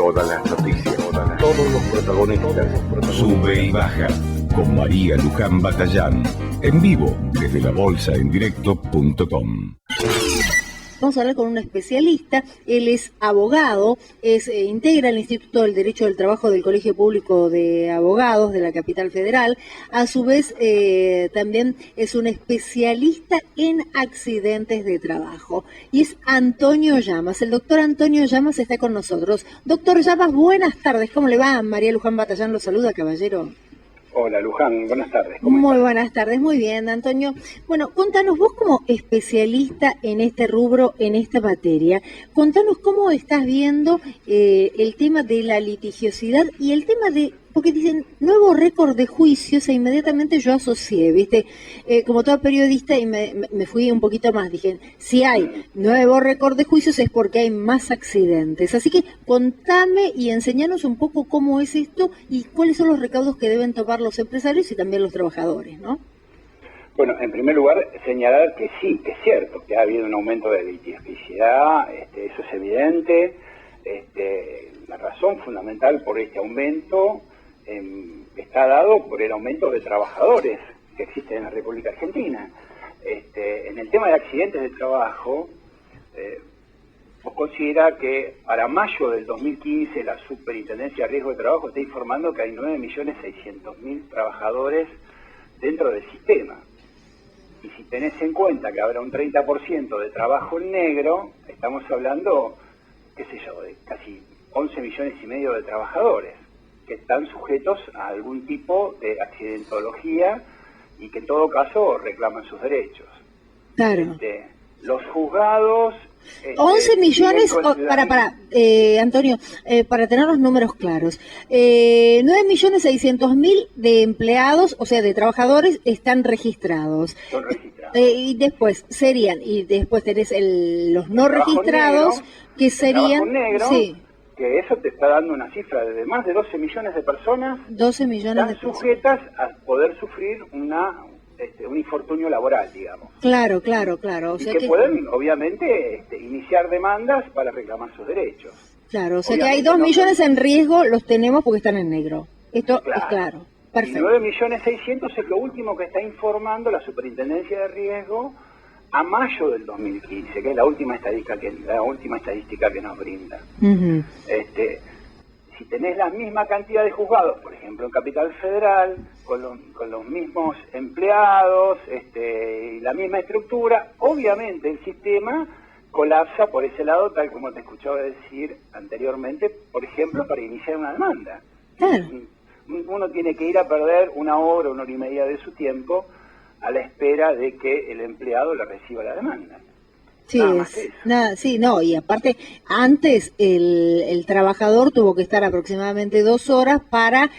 Todas las noticias, todos los protagonistas. Sube y baja con María Luján Batallán. En vivo desde labolsaendirecto.com. Vamos a hablar con un especialista. Él es abogado, integra el Instituto del Derecho del Trabajo del Colegio Público de Abogados de la Capital Federal. A su vez, también es un especialista en accidentes de trabajo. Y es Antonio Llamas. El doctor Antonio Llamas está con nosotros. Doctor Llamas, buenas tardes. ¿Cómo le va? María Luján Batallán lo saluda, caballero. Hola Luján, buenas tardes. ¿Cómo Muy estás? buenas tardes, muy bien, Antonio. Bueno, contanos, vos como especialista en este rubro, en esta materia, contanos cómo estás viendo el tema de la litigiosidad y el tema de, porque dicen nuevo récord de juicios, e inmediatamente yo asocié, ¿viste? Como toda periodista, y me fui un poquito más, dije, si hay nuevo récord de juicios es porque hay más accidentes. Así que contame y enseñanos un poco cómo es esto y cuáles son los recaudos que deben tomar los empresarios y también los trabajadores, ¿no? Bueno, en primer lugar, señalar que sí, que es cierto, que ha habido un aumento de litigiosidad, eso es evidente. La razón fundamental por este aumento está dado por el aumento de trabajadores que existe en la República Argentina. En el tema de accidentes de trabajo, vos considera que para mayo del 2015 la Superintendencia de Riesgo de Trabajo está informando que hay 9.600.000 trabajadores dentro del sistema. Y si tenés en cuenta que habrá un 30% de trabajo en negro, estamos hablando, qué sé yo, de casi 11 millones y medio de trabajadores que están sujetos a algún tipo de accidentología y que en todo caso reclaman sus derechos. Claro. Los juzgados... 11 millones, Antonio, para tener los números claros, 9.600.000 de empleados, o sea, de trabajadores, están registrados. Son registrados. Y después tenés los no registrados, negro, que serían... Negro, sí. Que eso te está dando una cifra de más de 12 millones de personas 12 millones están sujetas a poder sufrir un infortunio laboral, digamos. Claro. O sea y que pueden, obviamente, iniciar demandas para reclamar sus derechos. Claro, o sea obviamente que hay 2 millones en riesgo, los tenemos porque están en negro. Esto es claro. Perfecto. Y 9.600.000 es lo último que está informando la Superintendencia de Riesgo a mayo del 2015, que es la última estadística que nos brinda. Uh-huh. Si tenés la misma cantidad de juzgados, por ejemplo en Capital Federal, con los mismos empleados y la misma estructura, obviamente el sistema colapsa por ese lado, tal como te escuchaba decir anteriormente, por ejemplo, para iniciar una demanda. Claro. Uno tiene que ir a perder una hora y media de su tiempo a la espera de que el empleado le reciba la demanda. Sí, y aparte, antes el trabajador tuvo que estar aproximadamente 2 horas para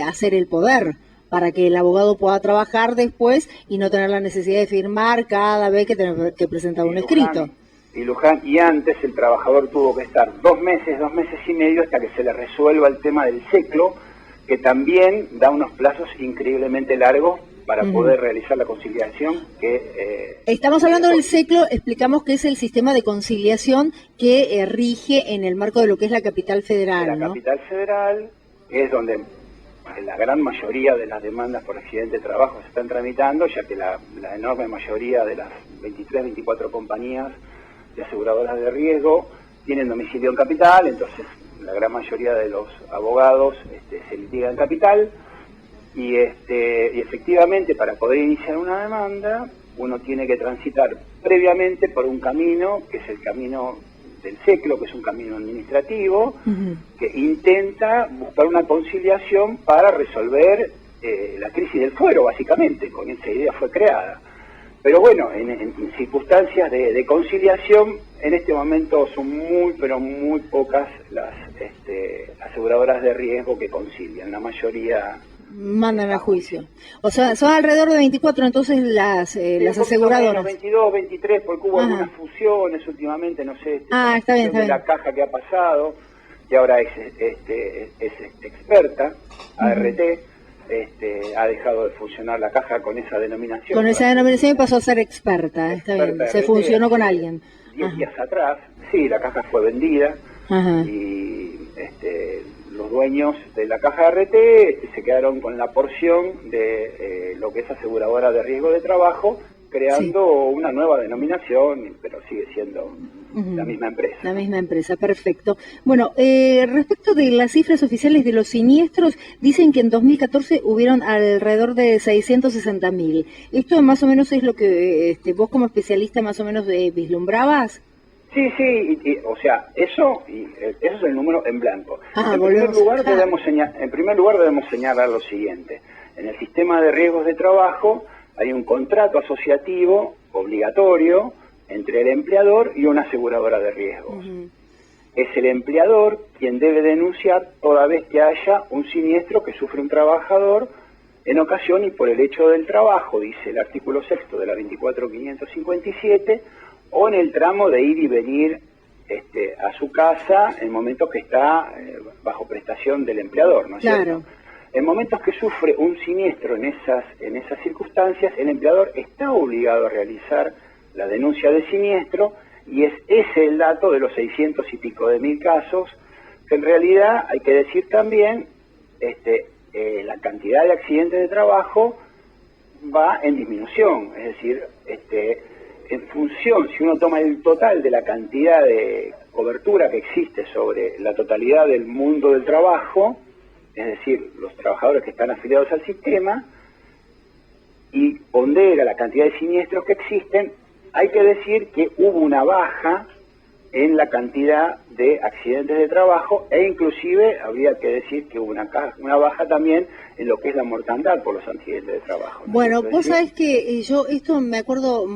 hacer el poder, para que el abogado pueda trabajar después y no tener la necesidad de firmar cada vez que presentaba un escrito. Y antes el trabajador tuvo que estar 2 meses y medio hasta que se le resuelva el tema del SECLO, que también da unos plazos increíblemente largos para poder realizar la conciliación que... Estamos hablando del SECLO, explicamos que es el sistema de conciliación que rige en el marco de lo que es la Capital Federal, ¿no? Capital Federal es donde la gran mayoría de las demandas por accidente de trabajo se están tramitando, ya que la enorme mayoría de las 23, 24 compañías de aseguradoras de riesgo tienen domicilio en Capital, entonces la gran mayoría de los abogados se litiga en Capital. Y efectivamente, para poder iniciar una demanda, uno tiene que transitar previamente por un camino, que es el camino del SECLO, que es un camino administrativo, que intenta buscar una conciliación para resolver la crisis del fuero, básicamente, con esa idea fue creada. Pero bueno, en circunstancias de conciliación, en este momento son muy pocas las aseguradoras de riesgo que concilian, la mayoría... mandan a juicio. O sea, son alrededor de 24 entonces las aseguradoras. 22, 23, porque hubo algunas fusiones últimamente, no sé, está bien. La caja que ha pasado, que ahora es experta, ART, ha dejado de funcionar la caja con esa denominación. Con esa denominación y pasó a ser experta, está bien, se funcionó con alguien. 10 días atrás, sí, la caja fue vendida y dueños de la caja de RT se quedaron con la porción de lo que es aseguradora de riesgo de trabajo, creando una nueva denominación, pero sigue siendo la misma empresa. La misma empresa, perfecto. Bueno, respecto de las cifras oficiales de los siniestros, dicen que en 2014 hubieron alrededor de 660.000. ¿Esto más o menos es lo que vos como especialista más o menos vislumbrabas? Sí, o sea, eso es el número en blanco. En primer lugar debemos señalar lo siguiente. En el sistema de riesgos de trabajo hay un contrato asociativo obligatorio entre el empleador y una aseguradora de riesgos. Es el empleador quien debe denunciar toda vez que haya un siniestro que sufre un trabajador en ocasión y por el hecho del trabajo, dice el artículo 6º de la 24.557, o en el tramo de ir y venir a su casa en momentos que está bajo prestación del empleador, ¿no es cierto? En momentos que sufre un siniestro en esas circunstancias, el empleador está obligado a realizar la denuncia de siniestro, y es ese el dato de los 600 y pico de mil casos, que en realidad hay que decir también, la cantidad de accidentes de trabajo va en disminución, es decir, en función, si uno toma el total de la cantidad de cobertura que existe sobre la totalidad del mundo del trabajo, es decir, los trabajadores que están afiliados al sistema, y pondera la cantidad de siniestros que existen, hay que decir que hubo una baja en la cantidad de accidentes de trabajo, e inclusive habría que decir que hubo una baja también en lo que es la mortandad por los accidentes de trabajo, ¿no? Bueno, vos sabés que yo esto me acuerdo,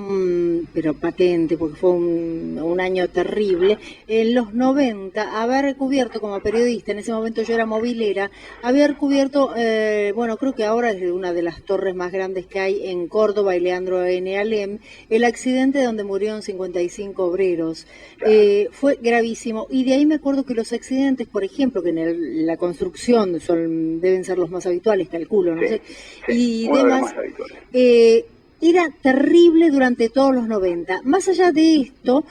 pero patente, porque fue un año terrible, en los 90, haber cubierto como periodista, en ese momento yo era movilera, haber cubierto, bueno, creo que ahora es una de las torres más grandes que hay en Córdoba, y Leandro N. Alem, el accidente donde murieron 55 obreros. Fue gravísimo, y de ahí me acuerdo que los accidentes, por ejemplo, que en la construcción deben ser los más habituales, calculo, no sé, y demás, era terrible durante todos los 90. Más allá de esto,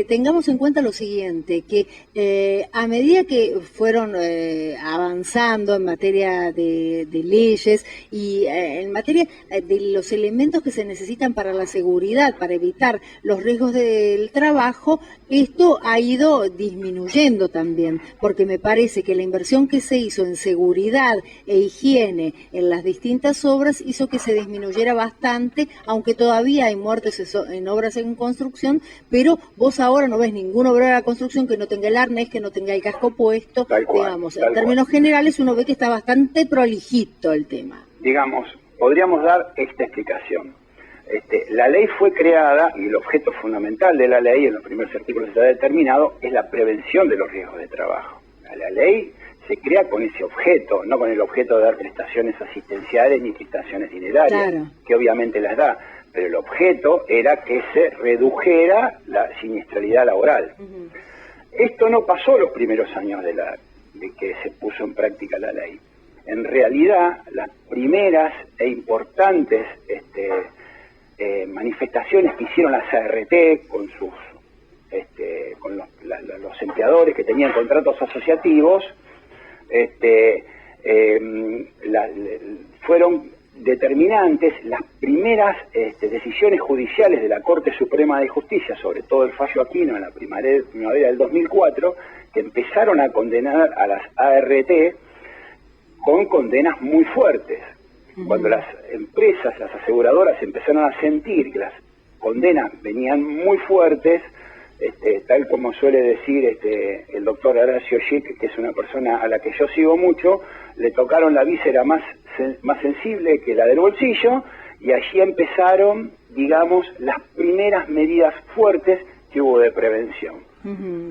tengamos en cuenta lo siguiente, que a medida que fueron avanzando en materia de leyes y en materia de los elementos que se necesitan para la seguridad, para evitar los riesgos del trabajo, esto ha ido disminuyendo también, porque me parece que la inversión que se hizo en seguridad e higiene en las distintas obras hizo que se disminuyera bastante, aunque todavía hay muertes en obras en construcción, pero vos ahora no ves ningún obrero de la construcción que no tenga el arnés, que no tenga el casco puesto, digamos, en términos generales uno ve que está bastante prolijito el tema. Digamos, podríamos dar esta explicación. La ley fue creada, y el objeto fundamental de la ley, en los primeros artículos está determinado, es la prevención de los riesgos de trabajo. La ley se crea con ese objeto, no con el objeto de dar prestaciones asistenciales ni prestaciones dinerarias, que obviamente las da, pero el objeto era que se redujera la siniestralidad laboral. Esto no pasó los primeros años de que se puso en práctica la ley. En realidad, las primeras e importantes manifestaciones que hicieron las ART con los empleadores que tenían contratos asociativos, fueron determinantes las primeras decisiones judiciales de la Corte Suprema de Justicia, sobre todo el fallo Aquino en la primavera del 2004, que empezaron a condenar a las ART con condenas muy fuertes. Cuando las empresas, las aseguradoras empezaron a sentir que las condenas venían muy fuertes, tal como suele decir el doctor Horacio Schick, que es una persona a la que yo sigo mucho, le tocaron la víscera más sensible que la del bolsillo, y allí empezaron, digamos, las primeras medidas fuertes que hubo de prevención.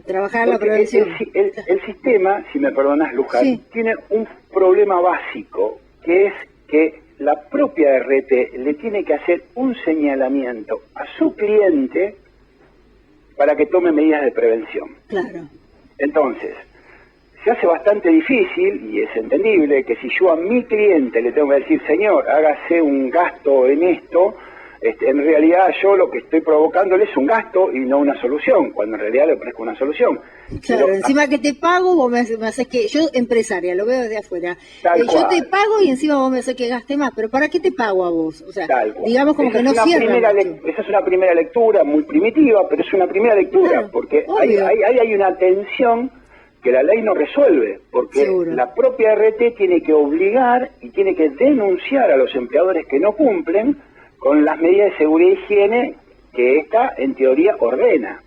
Trabajar la prevención. El sistema, si me perdonas, Luján, tiene un problema básico, que es que la propia RT le tiene que hacer un señalamiento a su cliente para que tome medidas de prevención. Claro. Entonces, se hace bastante difícil, y es entendible, que si yo a mi cliente le tengo que decir, señor, hágase un gasto en esto, en realidad yo lo que estoy provocándole es un gasto y no una solución, cuando en realidad le ofrezco una solución. Claro, Pero, encima que te pago, vos me haces que, yo empresaria, lo veo desde afuera, Tal yo cual. te pago y encima vos me haces que gaste más, pero ¿para qué te pago a vos? O sea, tal cual. digamos como Esa que es no una cierra primera mucho. esa es una primera lectura muy primitiva, pero es una primera lectura, Claro, porque obvio. hay una tensión que la ley no resuelve, porque Seguro. la propia RT tiene que obligar y tiene que denunciar a los empleadores que no cumplen con las medidas de seguridad y higiene que esta, en teoría, ordena,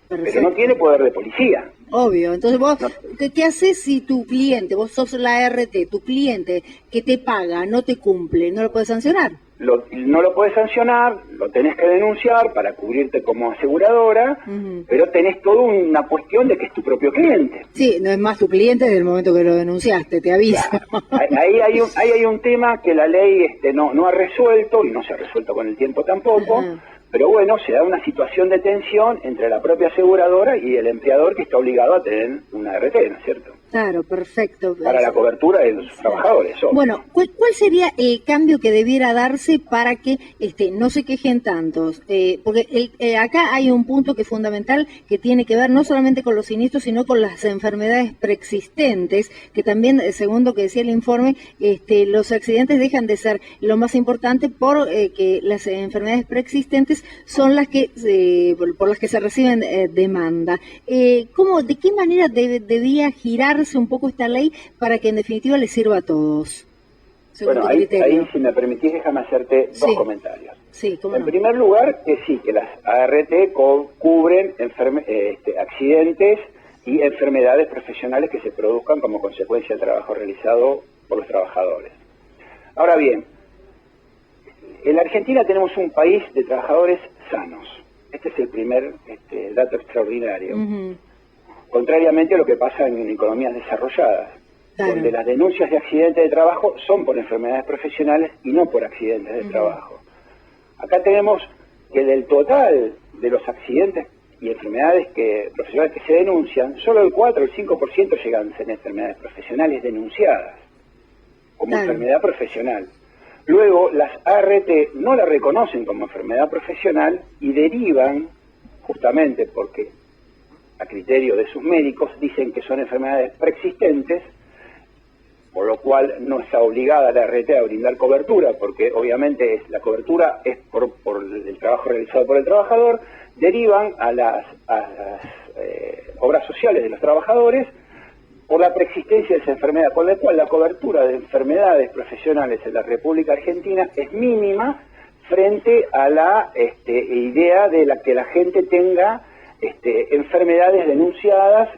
pero Perfecto. no tiene poder de policía. Obvio, entonces vos, No. ¿qué haces si tu cliente, vos sos la RT, tu cliente que te paga, no te cumple, no lo puedes sancionar? No lo puedes sancionar, lo tenés que denunciar para cubrirte como aseguradora, Ujú. pero tenés toda una cuestión de que es tu propio cliente. Sí, no es más tu cliente desde el momento que lo denunciaste, te aviso. Ahí hay un tema que la ley no ha resuelto, y no se ha resuelto con el tiempo tampoco, Ajá. pero bueno, se da una situación de tensión entre la propia aseguradora y el empleador que está obligado a tener una RT, ¿no es cierto? Claro, perfecto. Para la cobertura de los trabajadores. obvio. Bueno, ¿cuál sería el cambio que debiera darse para que no se quejen tantos? Porque acá hay un punto que es fundamental que tiene que ver no solamente con los siniestros, sino con las enfermedades preexistentes, que también, según lo que decía el informe, los accidentes dejan de ser lo más importante por que las enfermedades preexistentes son las que por las que se reciben demanda. ¿De qué manera debía girarse un poco esta ley para que en definitiva les sirva a todos? Según Bueno, tu criterio. ahí, si me permitís, déjame hacerte Sí. dos comentarios. Sí, cómo En no. primer lugar, que sí, que las ART cubren accidentes y enfermedades profesionales que se produzcan como consecuencia del trabajo realizado por los trabajadores. Ahora bien, en la Argentina tenemos un país de trabajadores sanos. Este es el primer dato extraordinario. Ujú. Contrariamente a lo que pasa en economías desarrolladas, Claro. donde las denuncias de accidentes de trabajo son por enfermedades profesionales y no por accidentes de Ujú. trabajo. Acá tenemos que del total de los accidentes y enfermedades profesionales que se denuncian, solo el 4 o el 5% llegan a ser enfermedades profesionales denunciadas como Claro. enfermedad profesional. Luego, las ART no la reconocen como enfermedad profesional y derivan, justamente porque a criterio de sus médicos, dicen que son enfermedades preexistentes, por lo cual no está obligada la RT a brindar cobertura, porque obviamente la cobertura es por el trabajo realizado por el trabajador, derivan a las obras sociales de los trabajadores por la preexistencia de esa enfermedad, con la cual la cobertura de enfermedades profesionales en la República Argentina es mínima frente a la idea de que la gente tenga enfermedades denunciadas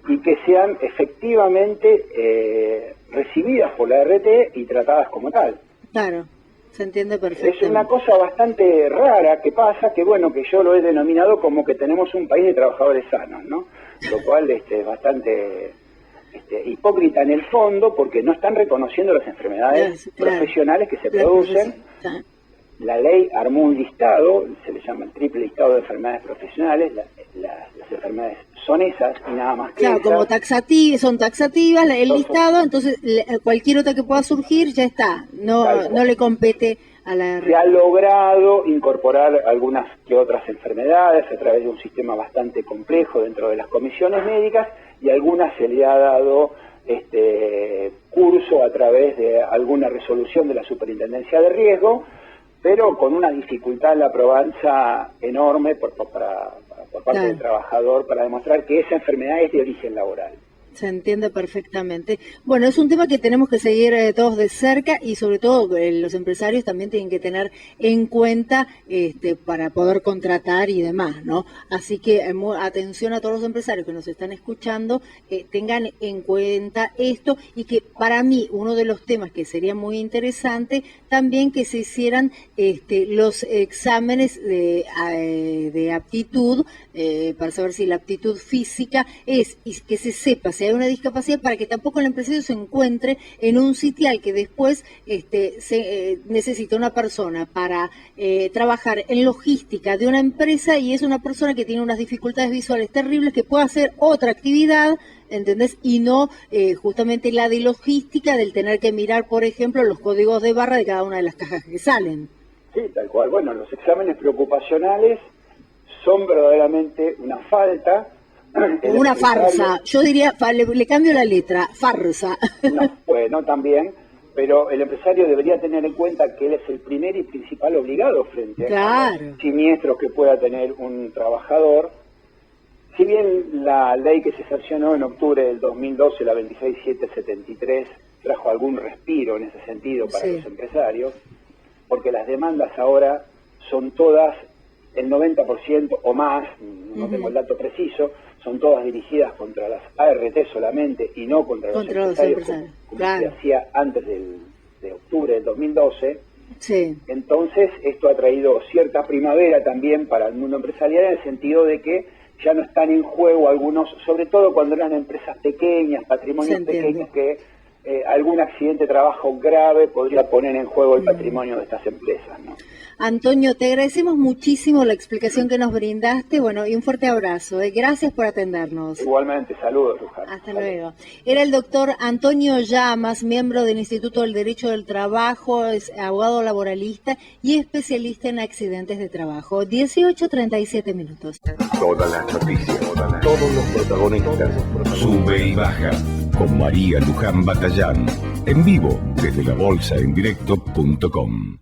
y que sean efectivamente recibidas por la RT y tratadas como tal. Claro, se entiende perfectamente. Es una cosa bastante rara que pasa, que bueno, que yo lo he denominado como que tenemos un país de trabajadores sanos, ¿no? Lo cual es bastante hipócrita en el fondo, porque no están reconociendo las enfermedades Claro. profesionales que se La producen. profesión- La ley armó un listado, se le llama el triple listado de enfermedades profesionales. Las enfermedades son esas y nada más que Claro, esas. como son taxativas el Son- listado, entonces cualquier otra que pueda surgir ya está, Tal cual. no le compete a la Se ha logrado incorporar algunas que otras enfermedades a través de un sistema bastante complejo dentro de las comisiones médicas, y algunas se le ha dado curso a través de alguna resolución de la Superintendencia de Riesgo, pero con una dificultad en la probanza enorme por parte Claro. del trabajador para demostrar que esa enfermedad es de origen laboral. Se entiende perfectamente. Bueno, es un tema que tenemos que seguir todos de cerca, y sobre todo los empresarios también tienen que tener en cuenta para poder contratar y demás, ¿no? Así que atención a todos los empresarios que nos están escuchando, tengan en cuenta esto, y que para mí uno de los temas que sería muy interesante también que se hicieran los exámenes de aptitud para saber si la aptitud física y que se sepa si hay una discapacidad, para que tampoco el empresario se encuentre en un sitial que después necesita una persona para trabajar en logística de una empresa, y es una persona que tiene unas dificultades visuales terribles, que puede hacer otra actividad, ¿entendés? Y no justamente la de logística, del tener que mirar, por ejemplo, los códigos de barra de cada una de las cajas que salen. Sí, tal cual. Bueno, los exámenes preocupacionales son verdaderamente una falta. Una farsa. Yo diría, le cambio la letra, farsa. No, bueno, también, pero el empresario debería tener en cuenta que él es el primer y principal obligado frente a los siniestros que pueda tener un trabajador. Si bien la ley que se sancionó en octubre del 2012, la 26773, trajo algún respiro en ese sentido para los empresarios, porque las demandas ahora son todas, el 90% o más, no tengo el dato preciso, son todas dirigidas contra las ART solamente y no contra los empresarios, como se hacía antes de octubre del 2012. Sí. Entonces, esto ha traído cierta primavera también para el mundo empresarial, en el sentido de que ya no están en juego algunos, sobre todo cuando eran empresas pequeñas, patrimonios pequeños, que algún accidente de trabajo grave podría poner en juego el patrimonio de estas empresas, ¿no? Antonio, te agradecemos muchísimo la explicación que nos brindaste, bueno, y un fuerte abrazo. Gracias por atendernos. Igualmente, saludos, Luján. Hasta luego. Era el doctor Antonio Llamas, miembro del Instituto del Derecho del Trabajo, es abogado laboralista y especialista en accidentes de trabajo. 18:37 minutos. Todas las noticias, Todos los protagonistas. Sube y baja con María Luján Batallán. En vivo desde labolsaendirecto.com.